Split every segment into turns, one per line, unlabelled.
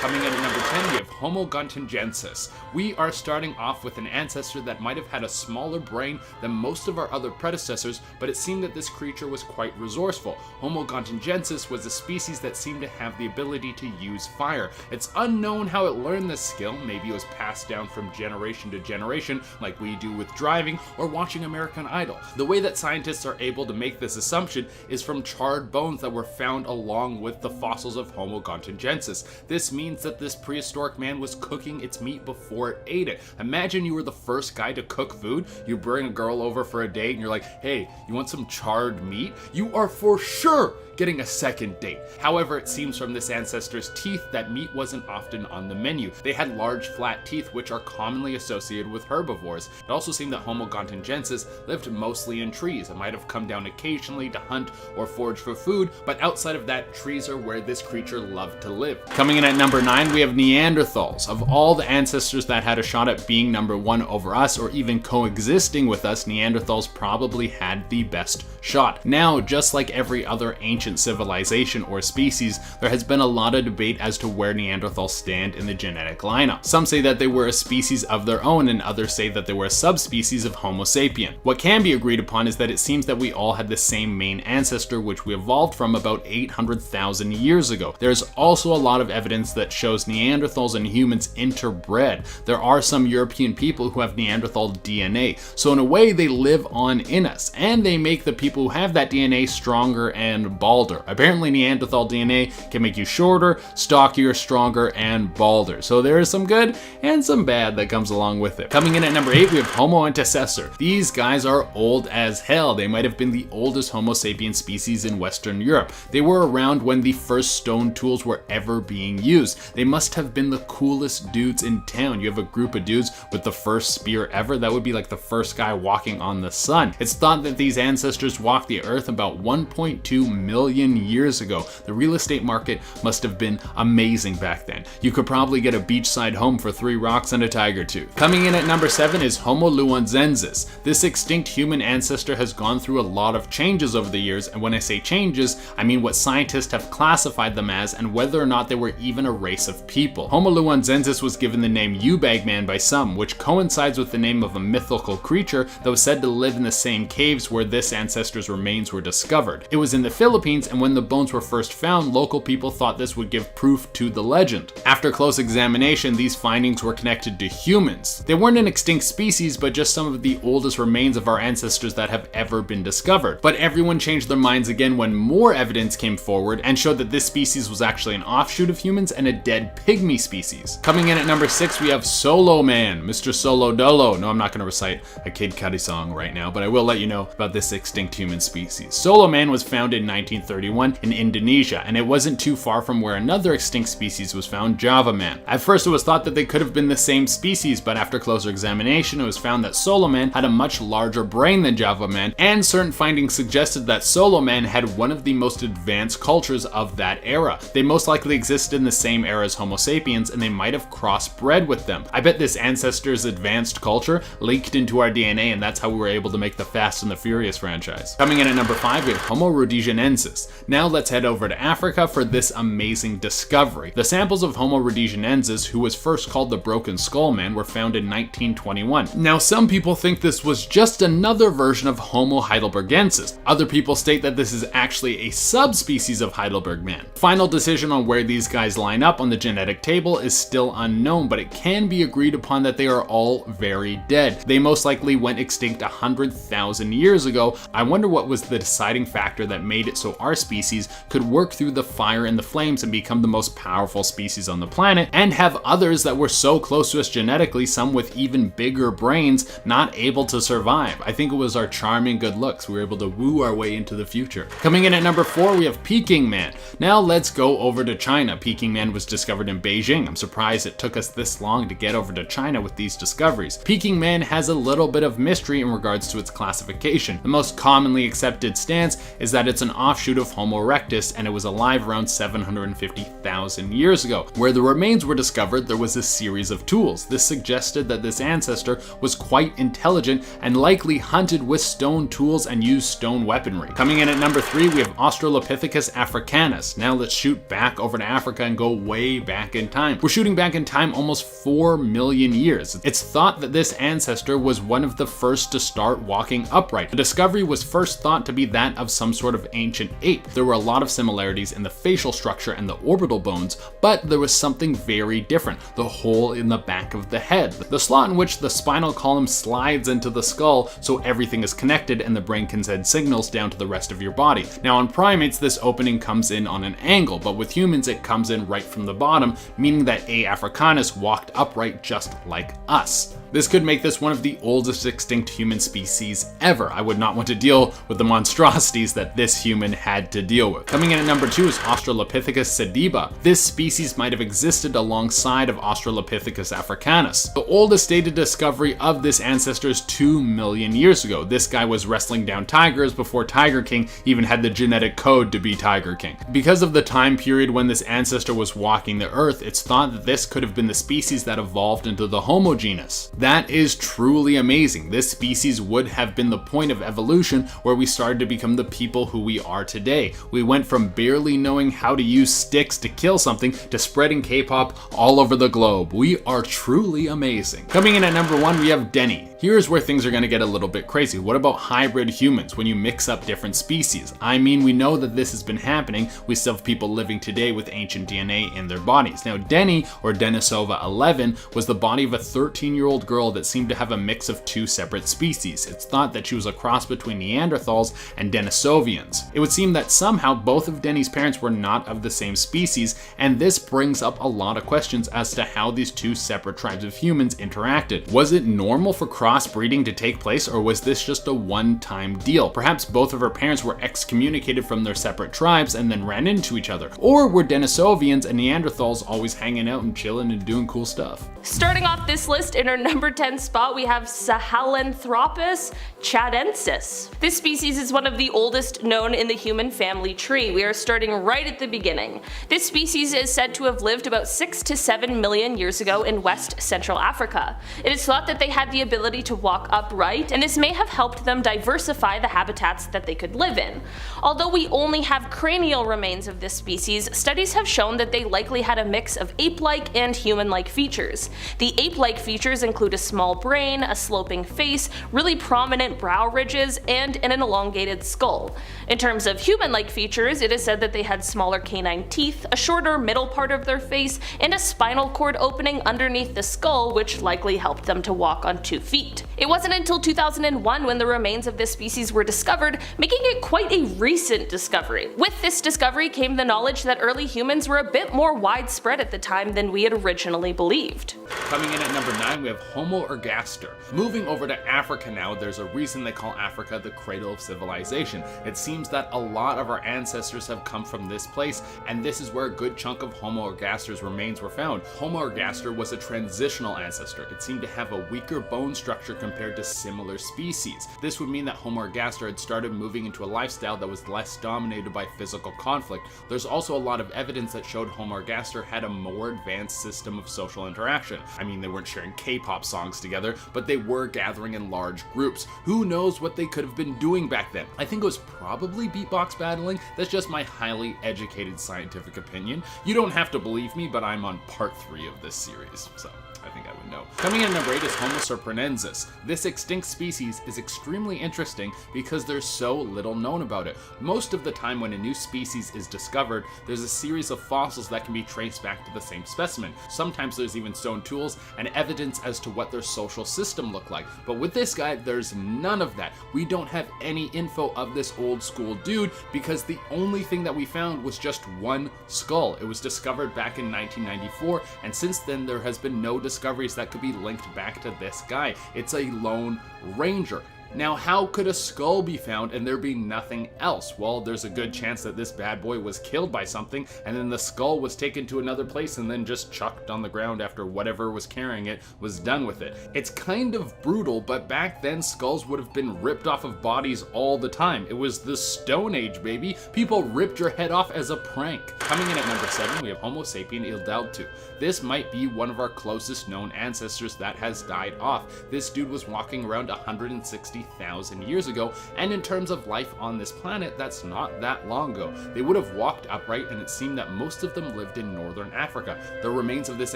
Coming in at number 10, we have Homo gontingensis. We are starting off with an ancestor that might have had a smaller brain than most of our other predecessors, but it seemed that this creature was quite resourceful. Homo gontingensis was a species that seemed to have the ability to use fire. It's unknown how it learned this skill. Maybe it was passed down from generation to generation, like we do with driving or watching American Idol. The way that scientists are able to make this assumption is from charred bones that were found along with the fossils of Homo gontingensis. This means that this prehistoric man was cooking its meat before it ate it. Imagine you were the first guy to cook food. You bring a girl over for a date and you're like, hey, you want some charred meat? You are for sure getting a second date. However, it seems from this ancestor's teeth that meat wasn't often on the menu. They had large flat teeth which are commonly associated with herbivores. It also seemed that Homo gontingensis lived mostly in trees. It might have come down occasionally to hunt or forage for food, but outside of that, trees are where this creature loved to live. Coming in at number 9, we have Neanderthals. Of all the ancestors that had a shot at being number 1 over us or even coexisting with us, Neanderthals probably had the best shot. Now, just like every other ancient civilization or species, there has been a lot of debate as to where Neanderthals stand in the genetic lineup. Some say that they were a species of their own, and others say that they were a subspecies of Homo sapien. What can be agreed upon is that it seems that we all had the same main ancestor, which we evolved from about 800,000 years ago. There's also a lot of evidence that shows Neanderthals and humans interbred. There are some European people who have Neanderthal DNA, so in a way they live on in us, and they make the people who have that DNA stronger and balder. Apparently Neanderthal DNA can make you shorter, stockier, stronger, and balder. So there is some good and some bad that comes along with it. Coming in at number 8, we have Homo antecessor. These guys are old as hell. They might have been the oldest Homo sapien species in Western Europe. They were around when the first stone tools were ever being used. They must have been the coolest dudes in town. You have a group of dudes with the first spear ever. That would be like the first guy walking on the sun. It's thought that these ancestors walked the earth about 1.2 million years ago. The real estate market must have been amazing back then. You could probably get a beachside home for 3 rocks and a tiger tooth. Coming in at number 7 is Homo luanzensis. This extinct human ancestor has gone through a lot of changes over the years, and when I say changes, I mean what scientists have classified them as and whether or not they were even a race of people. Homo luanzensis was given the name U-Bagman by some, which coincides with the name of a mythical creature that was said to live in the same caves where this ancestor's remains were discovered. It was in the Philippines, and when the bones were first found, local people thought this would give proof to the legend. After close examination, these findings were connected to humans. They weren't an extinct species, but just some of the oldest remains of our ancestors that have ever been discovered. But everyone changed their minds again when more evidence came forward and showed that this species was actually an offshoot of humans and a dead pygmy species. Coming in at number 6, we have Solo Man, Mr. Solo Dolo. No, I'm not going to recite a Kid Cudi song right now, but I will let you know about this extinct human species. Solo Man was found in 1931 in Indonesia, and it wasn't too far from where another extinct species was found, Java Man. At first it was thought that they could have been the same species, but after closer examination it was found that Solo Man had a much larger brain than Java Man, and certain findings suggested that Solo Man had one of the most advanced cultures of that era. They most likely existed in the same era as Homo sapiens, and they might have crossbred with them. I bet this ancestor's advanced culture leaked into our DNA, and that's how we were able to make the Fast and the Furious franchise. Coming in at number 5, we have Homo rhodesianensis. Now let's head over to Africa for this amazing discovery. The samples of Homo rhodesianensis, who was first called the Broken Skull Man, were found in 1921. Now some people think this was just another version of Homo heidelbergensis. Other people state that this is actually a subspecies of Heidelberg man. Final decision on where these guys line up on the genetic table is still unknown, but it can be agreed upon that they are all very dead. They most likely went extinct 100,000 years ago. I wonder what was the deciding factor that made it so our species could work through the fire and the flames and become the most powerful species on the planet, and have others that were so close to us genetically, some with even bigger brains, not able to survive. I think it was our charming good looks. We were able to woo our way into the future. Coming in at number 4, we have Peking Man. Now let's go over to China. Peking Man was discovered in Beijing. I'm surprised it took us this long to get over to China with these discoveries. Peking Man has a little bit of mystery in regards to its classification. The most commonly accepted stance is that it's an offshoot offshoot of Homo erectus, and it was alive around 750,000 years ago. Where the remains were discovered, there was a series of tools. This suggested that this ancestor was quite intelligent and likely hunted with stone tools and used stone weaponry. Coming in at number 3, we have Australopithecus africanus. Now let's shoot back over to Africa and go way back in time. We're shooting back in time almost 4 million years. It's thought that this ancestor was one of the first to start walking upright. The discovery was first thought to be that of some sort of ancient ape. There were a lot of similarities in the facial structure and the orbital bones, but there was something very different: the hole in the back of the head, the slot in which the spinal column slides into the skull so everything is connected and the brain can send signals down to the rest of your body. Now on primates, this opening comes in on an angle, but with humans it comes in right from the bottom, meaning that A. africanus walked upright just like us. This could make this one of the oldest extinct human species ever. I would not want to deal with the monstrosities that this human had to deal with. Coming in at number 2 is Australopithecus sediba. This species might have existed alongside of Australopithecus africanus. The oldest dated discovery of this ancestor is 2 million years ago. This guy was wrestling down tigers before Tiger King even had the genetic code to be Tiger King. Because of the time period when this ancestor was walking the earth, it's thought that this could have been the species that evolved into the Homo genus. That is truly amazing. This species would have been the point of evolution where we started to become the people who we are today. We went from barely knowing how to use sticks to kill something to spreading K-pop all over the globe. We are truly amazing. Coming in at number 1, we have Denny. Here's where things are going to get a little bit crazy. What about hybrid humans, when you mix up different species? I mean, we know that this has been happening. We still have people living today with ancient DNA in their bodies. Now, Denny, or Denisova 11, was the body of a 13-year-old girl that seemed to have a mix of 2 separate species. It's thought that she was a cross between Neanderthals and Denisovians. It would seem that somehow both of Denny's parents were not of the same species, and this brings up a lot of questions as to how these 2 separate tribes of humans interacted. Was it normal for crossbreeding to take place, or was this just a one-time deal? Perhaps both of her parents were excommunicated from their separate tribes and then ran into each other. Or were Denisovians and Neanderthals always hanging out and chilling and doing cool stuff?
Starting off this list, in our number 10 spot, we have Sahelanthropus chadensis. This species is one of the oldest known in the human family tree. We are starting right at the beginning. This species is said to have lived about 6 to 7 million years ago in West Central Africa. It is thought that they had the ability to walk upright, and this may have helped them diversify the habitats that they could live in. Although we only have cranial remains of this species, studies have shown that they likely had a mix of ape-like and human-like features. The ape-like features include a small brain, a sloping face, really prominent brow ridges, and an elongated skull. In terms of human-like features, it is said that they had smaller canine teeth, a shorter middle part of their face, and a spinal cord opening underneath the skull, which likely helped them to walk on 2 feet. It wasn't until 2001 when the remains of this species were discovered, making it quite a recent discovery. With this discovery came the knowledge that early humans were a bit more widespread at the time than we had originally believed.
Coming in at number 9, we have Homo ergaster. Moving over to Africa now, there's a reason they call Africa the cradle of civilization. It seems that a lot of our ancestors have come from this place, and this is where a good chunk of Homo ergaster's remains were found. Homo ergaster was a transitional ancestor. It seemed to have a weaker bone structure compared to similar species. This would mean that Homo ergaster had started moving into a lifestyle that was less dominated by physical conflict. There's also a lot of evidence that showed Homo ergaster had a more advanced system of social interaction. I mean, they weren't sharing K-pop songs together, but they were gathering in large groups. Who knows what they could have been doing back then? I think it was probably beatbox battling. That's just my highly educated scientific opinion. You don't have to believe me, but I'm on part 3 of this series, so I think I would know. Coming in at number 8 is Homo surprenensis. This extinct species is extremely interesting because there's so little known about it. Most of the time when a new species is discovered, there's a series of fossils that can be traced back to the same specimen. Sometimes there's even stone tools and evidence as to what their social system looked like. But with this guy, there's none of that. We don't have any info of this old school dude because the only thing that we found was just one skull. It was discovered back in 1994, and since then there has been no discoveries that could be linked back to this guy. It's a lone ranger. Now, how could a skull be found and there be nothing else? Well, there's a good chance that this bad boy was killed by something, and then the skull was taken to another place and then just chucked on the ground after whatever was carrying it was done with it. It's kind of brutal, but back then skulls would have been ripped off of bodies all the time. It was the Stone Age, baby. People ripped your head off as a prank. Coming in at number 7, we have Homo sapien ildautu. This might be one of our closest known ancestors that has died off. This dude was walking around 160,000 years ago, and in terms of life on this planet, that's not that long ago. They would have walked upright, and it seemed that most of them lived in northern Africa. The remains of this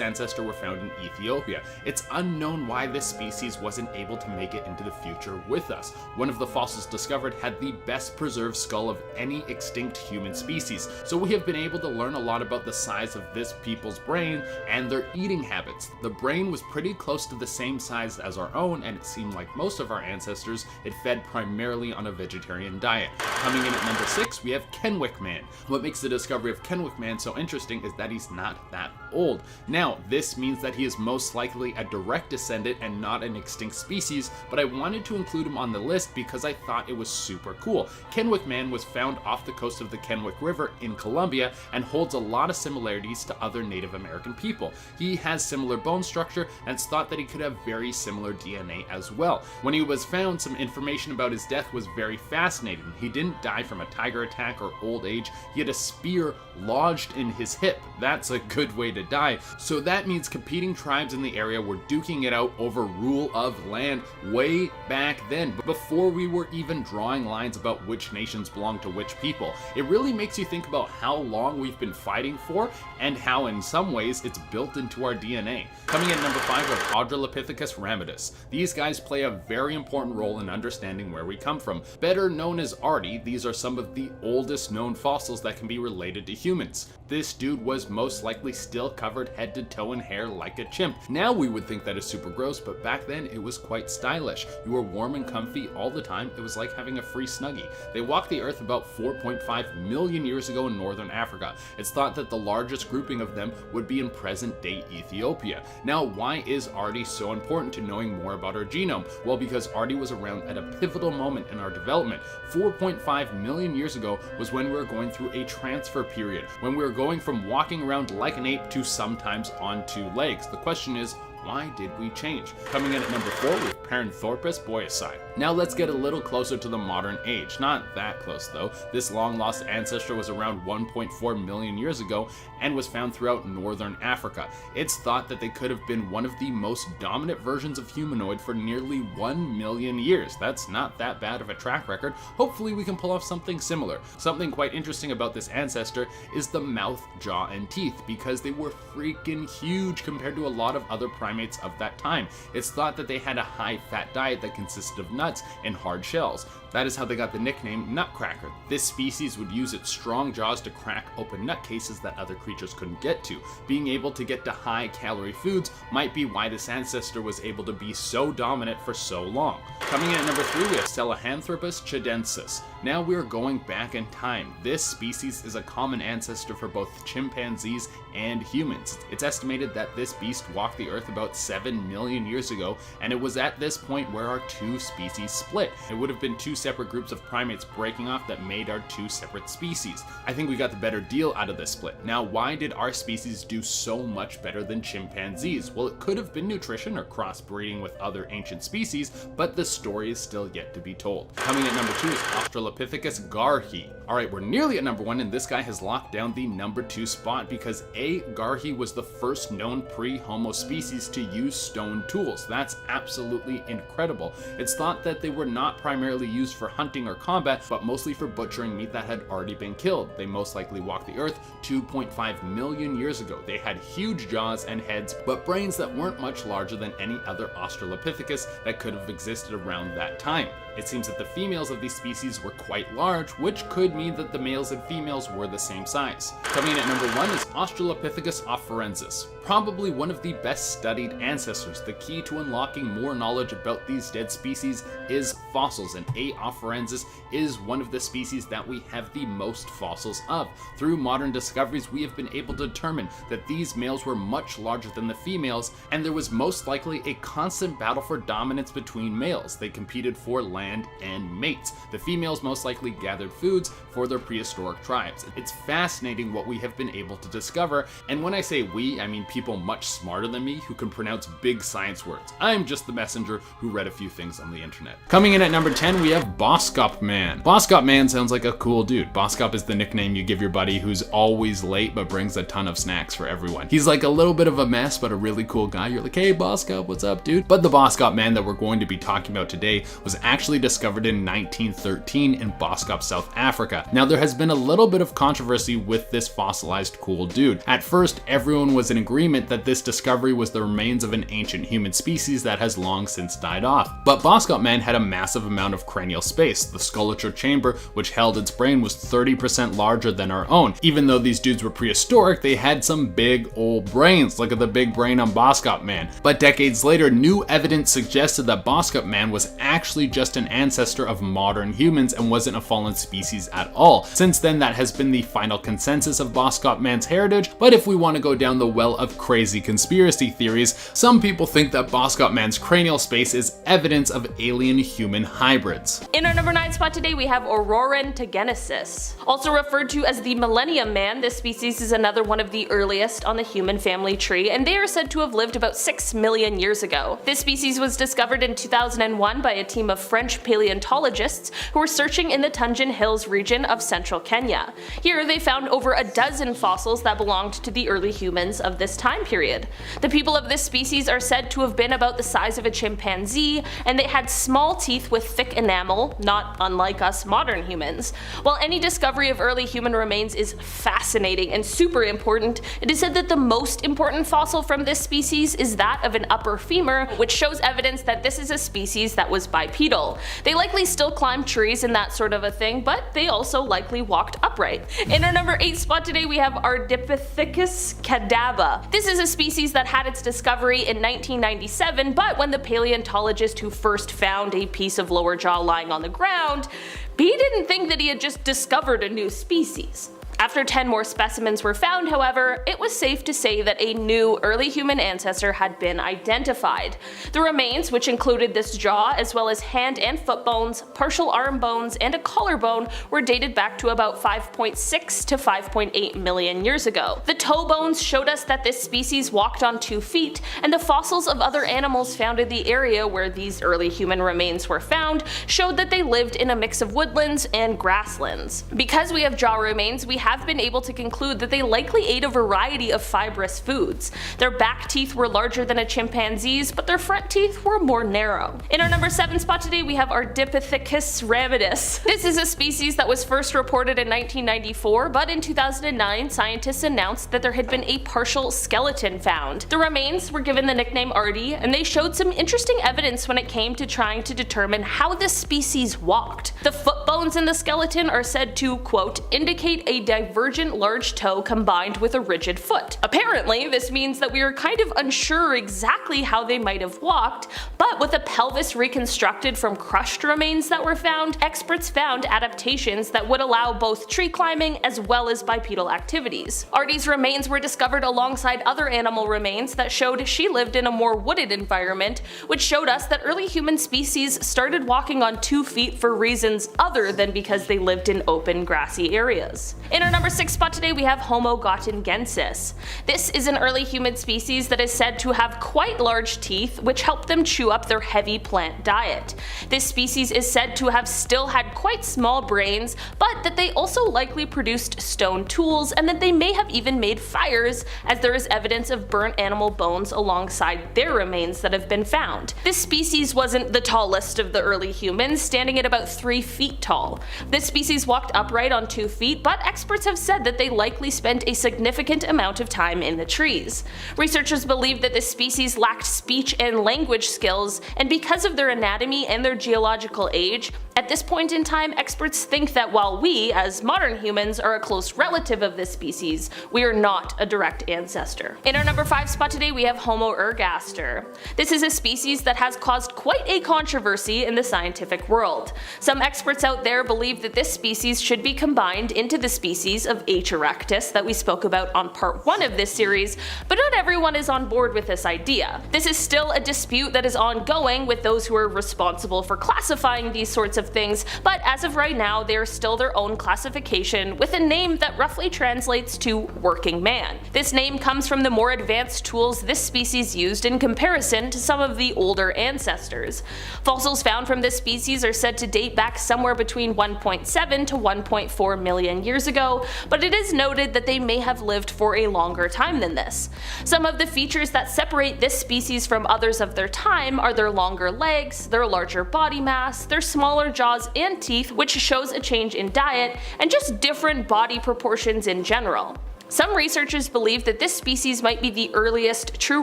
ancestor were found in Ethiopia. It's unknown why this species wasn't able to make it into the future with us. One of the fossils discovered had the best preserved skull of any extinct human species, so we have been able to learn a lot about the size of this people's brain and their eating habits. The brain was pretty close to the same size as our own, and it seemed like most of our ancestors, it fed primarily on a vegetarian diet. Coming in at number 6, we have Kennewick Man. What makes the discovery of Kennewick Man so interesting is that he's not that old. Now, this means that he is most likely a direct descendant and not an extinct species, but I wanted to include him on the list because I thought it was super cool. Kennewick Man was found off the coast of the Kennewick River in Colombia and holds a lot of similarities to other Native American people. He has similar bone structure, and it's thought that he could have very similar DNA as well. When he was found, some information about his death was very fascinating. He didn't die from a tiger attack or old age. He had a spear lodged in his hip. That's a good way to die. So that means competing tribes in the area were duking it out over rule of land way back then, before we were even drawing lines about which nations belong to which people. It really makes you think about how long we've been fighting for, and how in some ways it's built into our DNA. Coming in number 5 are Australopithecus ramidus. These guys play a very important role in understanding where we come from. Better known as Artie, these are some of the oldest known fossils that can be related to humans. This dude was most likely still covered head to toe in hair like a chimp. Now we would think that is super gross, but back then it was quite stylish. You were warm and comfy all the time. It was like having a free snuggie. They walked the earth about 4.5 million years ago in northern Africa. It's thought that the largest grouping of them would be in present-day Ethiopia. Now, why is Artie so important to knowing more about our genome? Well, because Artie was around at a pivotal moment in our development. 4.5 million years ago was when we were going through a transfer period, when we were going from walking around like an ape to sometimes on 2 legs. The question is, why did we change? Coming in at number 4 with Paranthropus boyacei. Now let's get a little closer to the modern age. Not that close though. This long lost ancestor was around 1.4 million years ago and was found throughout northern Africa. It's thought that they could have been one of the most dominant versions of humanoid for nearly 1 million years. That's not that bad of a track record. Hopefully we can pull off something similar. Something quite interesting about this ancestor is the mouth, jaw, and teeth, because they were freaking huge compared to a lot of other primates of that time. It's thought that they had a high-fat diet that consisted of nuts and hard shells. That is how they got the nickname Nutcracker. This species would use its strong jaws to crack open nut cases that other creatures couldn't get to. Being able to get to high-calorie foods might be why this ancestor was able to be so dominant for so long. Coming in at number 3, we have Sahelanthropus chidensis. Now we are going back in time. This species is a common ancestor for both chimpanzees and humans. It's estimated that this beast walked the earth about 7 million years ago, and it was at this point where our 2 species split. It would have been 2 separate groups of primates breaking off that made our 2 separate species. I think we got the better deal out of this split. Now, why did our species do so much better than chimpanzees? Well, it could have been nutrition or crossbreeding with other ancient species, but the story is still yet to be told. Coming at number 2 is Australopithecus garhi. Alright, we're nearly at number 1, and this guy has locked down the number 2 spot because A. garhi was the first known pre-Homo species to use stone tools. That's absolutely incredible. It's thought that they were not primarily used for hunting or combat, but mostly for butchering meat that had already been killed. They most likely walked the earth 2.5 million years ago. They had huge jaws and heads, but brains that weren't much larger than any other Australopithecus that could have existed around that time. It seems that the females of these species were quite large, which could mean that the males and females were the same size. Coming in at number 1 is Australopithecus afarensis. Probably one of the best studied ancestors. The key to unlocking more knowledge about these dead species is fossils, and A. afarensis is one of the species that we have the most fossils of. Through modern discoveries, we have been able to determine that these males were much larger than the females, and there was most likely a constant battle for dominance between males. They competed for land land and mates. The females most likely gathered foods for their prehistoric tribes. It's fascinating what we have been able to discover, and when I say we, I mean people much smarter than me who can pronounce big science words. I'm just the messenger who read a few things on the internet. Coming in at number 10, we have Boskop Man. Boskop Man sounds like a cool dude. Boskop is the nickname you give your buddy who's always late but brings a ton of snacks for everyone. He's like a little bit of a mess but a really cool guy. You're like, hey Boskop, what's up, dude? But the Boskop Man that we're going to be talking about today was actually discovered in 1913 in Boskop, South Africa. Now there has been a little bit of controversy with this fossilized cool dude. At first, everyone was in agreement that this discovery was the remains of an ancient human species that has long since died off. But Boskop Man had a massive amount of cranial space. The sculpture chamber which held its brain was 30% larger than our own. Even though these dudes were prehistoric, they had some big old brains. Look at the big brain on Boskop Man. But decades later, new evidence suggested that Boskop Man was actually just an ancestor of modern humans and wasn't a fallen species at all. Since then, that has been the final consensus of Boskop Man's heritage, but if we want to go down the well of crazy conspiracy theories, some people think that Boskop Man's cranial space is evidence of alien-human hybrids.
In our number 9 spot today, we have Aurorantogenesis. Also referred to as the Millennium Man, this species is another one of the earliest on the human family tree, and they are said to have lived about 6 million years ago. This species was discovered in 2001 by a team of French paleontologists who were searching in the Tunjan Hills region of central Kenya. Here they found over a dozen fossils that belonged to the early humans of this time period. The people of this species are said to have been about the size of a chimpanzee, and they had small teeth with thick enamel, not unlike us modern humans. While any discovery of early human remains is fascinating and super important, it is said that the most important fossil from this species is that of an upper femur, which shows evidence that this is a species that was bipedal. They likely still climbed trees and that sort of a thing, but they also likely walked upright. In our number 8 spot today, we have Ardipithecus cadaba. This is a species that had its discovery in 1997, but when the paleontologist who first found a piece of lower jaw lying on the ground, he didn't think that he had just discovered a new species. After 10 more specimens were found, however, it was safe to say that a new early human ancestor had been identified. The remains, which included this jaw as well as hand and foot bones, partial arm bones, and a collarbone, were dated back to about 5.6 to 5.8 million years ago. The toe bones showed us that this species walked on 2 feet, and the fossils of other animals found in the area where these early human remains were found showed that they lived in a mix of woodlands and grasslands. Because we have jaw remains, we have been able to conclude that they likely ate a variety of fibrous foods. Their back teeth were larger than a chimpanzee's, but their front teeth were more narrow. In our number 7 spot today, we have Ardipithecus ramidus. This is a species that was first reported in 1994, but in 2009, scientists announced that there had been a partial skeleton found. The remains were given the nickname Ardi, and they showed some interesting evidence when it came to trying to determine how this species walked. The foot bones in the skeleton are said to, quote, indicate a divergent large toe combined with a rigid foot. Apparently, this means that we are kind of unsure exactly how they might have walked, but with a pelvis reconstructed from crushed remains that were found, experts found adaptations that would allow both tree climbing as well as bipedal activities. Ardi's remains were discovered alongside other animal remains that showed she lived in a more wooded environment, which showed us that early human species started walking on 2 feet for reasons other than because they lived in open grassy areas. In our number 6 spot today, we have Homo gottingensis. This is an early human species that is said to have quite large teeth, which help them chew up their heavy plant diet. This species is said to have still had quite small brains, but that they also likely produced stone tools and that they may have even made fires, as there is evidence of burnt animal bones alongside their remains that have been found. This species wasn't the tallest of the early humans, standing at about 3 feet tall. This species walked upright on 2 feet, but experts have said that they likely spent a significant amount of time in the trees. Researchers believe that this species lacked speech and language skills, and because of their anatomy and their geological age, At this point in time, experts think that while we, as modern humans, are a close relative of this species, we are not a direct ancestor. In our number 5 spot today we have Homo ergaster. This is a species that has caused quite a controversy in the scientific world. Some experts out there believe that this species should be combined into the species of H. erectus that we spoke about on part 1 of this series, but not everyone is on board with this idea. This is still a dispute that is ongoing with those who are responsible for classifying these sorts of things, but as of right now they are still their own classification with a name that roughly translates to working man. This name comes from the more advanced tools this species used in comparison to some of the older ancestors. Fossils found from this species are said to date back somewhere between 1.7 to 1.4 million years ago, but it is noted that they may have lived for a longer time than this. Some of the features that separate this species from others of their time are their longer legs, their larger body mass, their smaller jaws and teeth, which shows a change in diet, and just different body proportions in general. Some researchers believe that this species might be the earliest true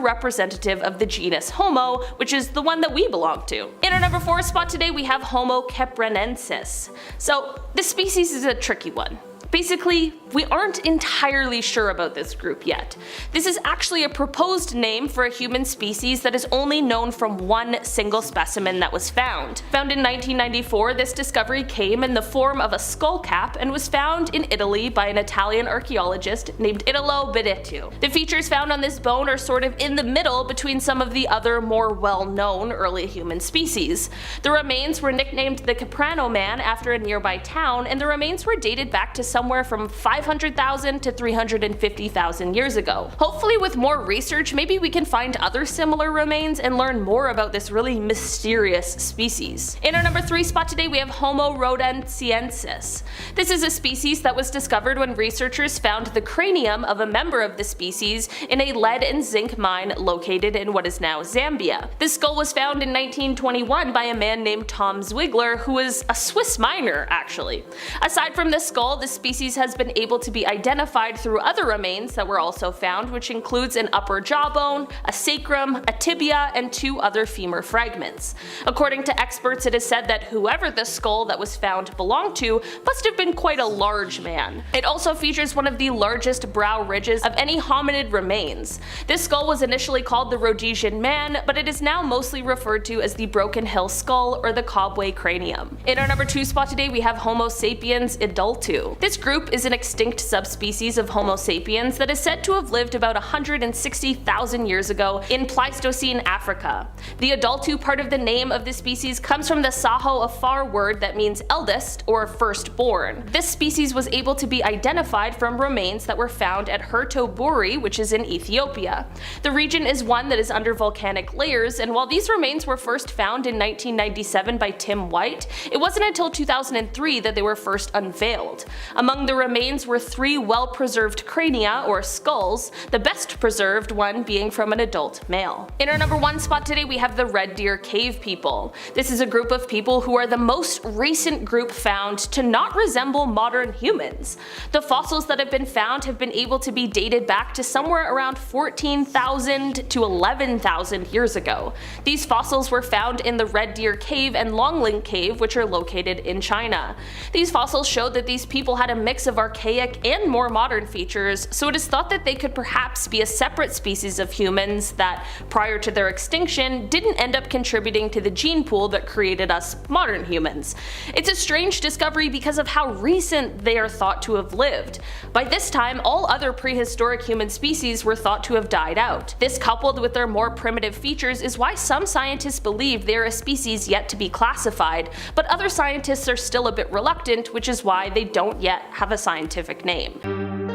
representative of the genus Homo, which is the one that we belong to. In our number 4 spot today we have Homo capranensis. So this species is a tricky one. Basically, we aren't entirely sure about this group yet. This is actually a proposed name for a human species that is only known from one single specimen that was found. Found in 1994, this discovery came in the form of a skull cap and was found in Italy by an Italian archaeologist named Italo Bedettu. The features found on this bone are sort of in the middle between some of the other more well-known early human species. The remains were nicknamed the Caprano Man after a nearby town, and the remains were dated back to somewhere from 500,000 to 350,000 years ago. Hopefully with more research, maybe we can find other similar remains and learn more about this really mysterious species. In our number 3 spot today we have Homo rhodensiensis. This is a species that was discovered when researchers found the cranium of a member of the species in a lead and zinc mine located in what is now Zambia. This skull was found in 1921 by a man named Tom Zwigler, who was a Swiss miner actually. Aside from the skull, the species has been able to be identified through other remains that were also found, which includes an upper jawbone, a sacrum, a tibia, and 2 other femur fragments. According to experts, it is said that whoever the skull that was found belonged to must have been quite a large man. It also features one of the largest brow ridges of any hominid remains. This skull was initially called the Rhodesian man, but it is now mostly referred to as the Broken Hill skull or the Cobway cranium. In our number 2 spot today we have Homo sapiens adultu. This group is an extinct subspecies of Homo sapiens that is said to have lived about 160,000 years ago in Pleistocene Africa. The adultu part of the name of this species comes from the Saho-Afar word that means eldest or firstborn. This species was able to be identified from remains that were found at Hertoburi, which is in Ethiopia. The region is one that is under volcanic layers, and while these remains were first found in 1997 by Tim White, it wasn't until 2003 that they were first unveiled. Among the remains were 3 well-preserved crania or skulls, the best preserved one being from an adult male. In our number 1 spot today we have the Red Deer Cave people. This is a group of people who are the most recent group found to not resemble modern humans. The fossils that have been found have been able to be dated back to somewhere around 14,000 to 11,000 years ago. These fossils were found in the Red Deer Cave and Longling Cave, which are located in China. These fossils showed that these people had a mix of archaic and more modern features, so it is thought that they could perhaps be a separate species of humans that, prior to their extinction, didn't end up contributing to the gene pool that created us modern humans. It's a strange discovery because of how recent they are thought to have lived. By this time, all other prehistoric human species were thought to have died out. This, coupled with their more primitive features, is why some scientists believe they are a species yet to be classified, but other scientists are still a bit reluctant, which is why they don't yet have a scientific name.